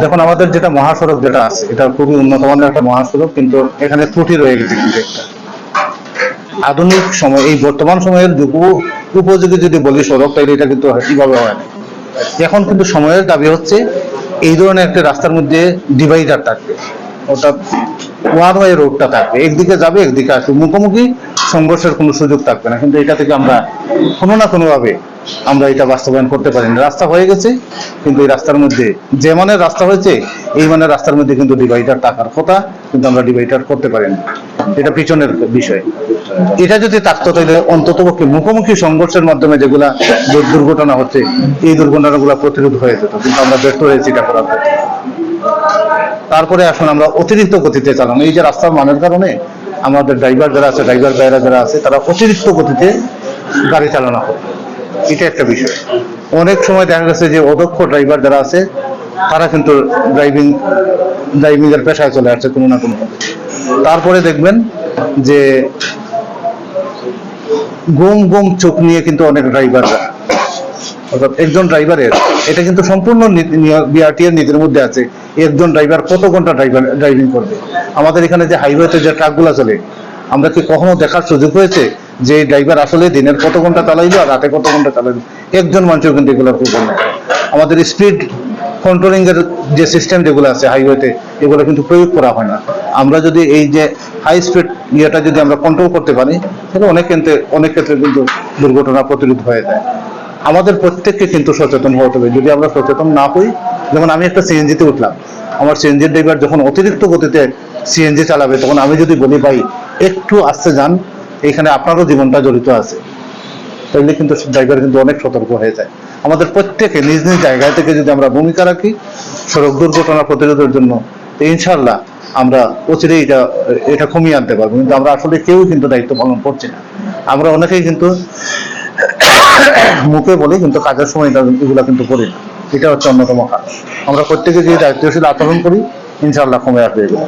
দেখুন আমাদের যেটা মহাসড়ক যেটা আছে এটা খুবই উন্নত মানের একটা মহাসড়ক, কিন্তু এখানে ত্রুটি রয়ে গেছে কিন্তু একটা। আধুনিক সময় এই বর্তমান সময়ের উপযোগী যদি বলি সড়ক, তাহলে এটা কিন্তু এইভাবে হয় না। এখন কিন্তু সময়ের দাবি হচ্ছে এই ধরনের একটা রাস্তার মধ্যে ডিভাইডার থাকবে, অর্থাৎ ওয়ান ওয়ে রোডটা থাকবে, একদিকে যাবে একদিকে আসবে, মুখোমুখি সংঘর্ষের কোনো সুযোগ থাকবে না। কিন্তু এটা থেকে আমরা কোনো না কোনো ভাবে আমরা এটা বাস্তবায়ন করতে পারি না। রাস্তা হয়ে গেছে, কিন্তু এই রাস্তার মধ্যে যে মানের রাস্তা হয়েছে এই মানের রাস্তার মধ্যে কিন্তু ডিভাইডার থাকার কথা, কিন্তু আমরা ডিভাইডার করতে পারি না। এটা পিছনের বিষয়। এটা যদি থাকতো তাহলে অন্তত পক্ষে মুখোমুখি সংঘর্ষের মাধ্যমে যেগুলা দুর্ঘটনা হচ্ছে এই দুর্ঘটনাগুলো প্রতিরোধ হয়ে যেত, কিন্তু আমরা ব্যর্থ হয়েছি এটা করার ক্ষেত্রে। তারপরে আসুন আমরা অতিরিক্ত গতিতে চালানো, এই যে রাস্তার মানের কারণে আমাদের ড্রাইভার যারা আছে, ড্রাইভার ভাইরা যারা আছে, তারা অতিরিক্ত গতিতে গাড়ি চালানো হয়, এটা একটা বিষয়। অনেক সময় দেখা গেছে যে অদক্ষ ড্রাইভার যারা আছে তারা কিন্তু ড্রাইভিং এর পেশায় চলে আসছে কোনো না কোনো। তারপরে দেখবেন যে গুম গুম চোখ নিয়ে কিন্তু অনেক ড্রাইভাররা, অর্থাৎ একজন ড্রাইভারের এটা কিন্তু সম্পূর্ণ বিআরটি এর নীতির মধ্যে আছে, একজন ড্রাইভার কত ঘন্টা ড্রাইভিং করবে। আমাদের এখানে যে হাইওয়েতে যে ট্রাকগুলো চলে, আমরা কি কখনো দেখার সুযোগ হয়েছে যে ড্রাইভার আসলে দিনের কত ঘন্টা চালাইলো আর রাতে কত ঘন্টা চালাইলো? একজন মানুষও কিন্তু এগুলোর খবর নেই। আমাদের স্পিড কন্ট্রোলিং এর যে সিস্টেম যেগুলো আছে হাইওয়েতে, এগুলো কিন্তু প্রয়োগ করা হয় না। আমরা যদি এই যে হাই স্পিড ইয়েটা যদি আমরা কন্ট্রোল করতে পারি, তাহলে অনেক ক্ষেত্রে কিন্তু দুর্ঘটনা প্রতিরোধ হয়ে যায়। আমাদের প্রত্যেককে কিন্তু সচেতন হতে হবে। যদি আমরা সচেতন না হই, যেমন আমি একটা সিএনজিতে উঠলাম, আমার সিএনজি ড্রাইভার যখন অতিরিক্ত গতিতে সিএনজি চালাবে, তখন আমি যদি বলি ভাই একটু আস্তে যান, এখানে আপনারও জীবনটা জড়িত আছে, তাহলে কিন্তু ড্রাইভার কিন্তু অনেক সতর্ক হয়ে যায়। আমাদের প্রত্যেকে নিজ নিজ জায়গা থেকে যদি আমরা ভূমিকা রাখি সড়ক দুর্ঘটনা প্রতিরোধের জন্য, ইনশাল্লাহ আমরা অচিরেই এটা কমিয়ে আনতে পারবো। কিন্তু আমরা আসলে কেউ কিন্তু দায়িত্ব পালন করছি না। আমরা অনেকেই কিন্তু মুখে বলি, কিন্তু কাজের সময় এগুলা কিন্তু করি না। এটা হচ্ছে অন্যতম কাজ। আমরা প্রত্যেকে যে দায়িত্বশীল আচরণ করি, ইনশাআল্লাহ কমে আসবে এগুলো।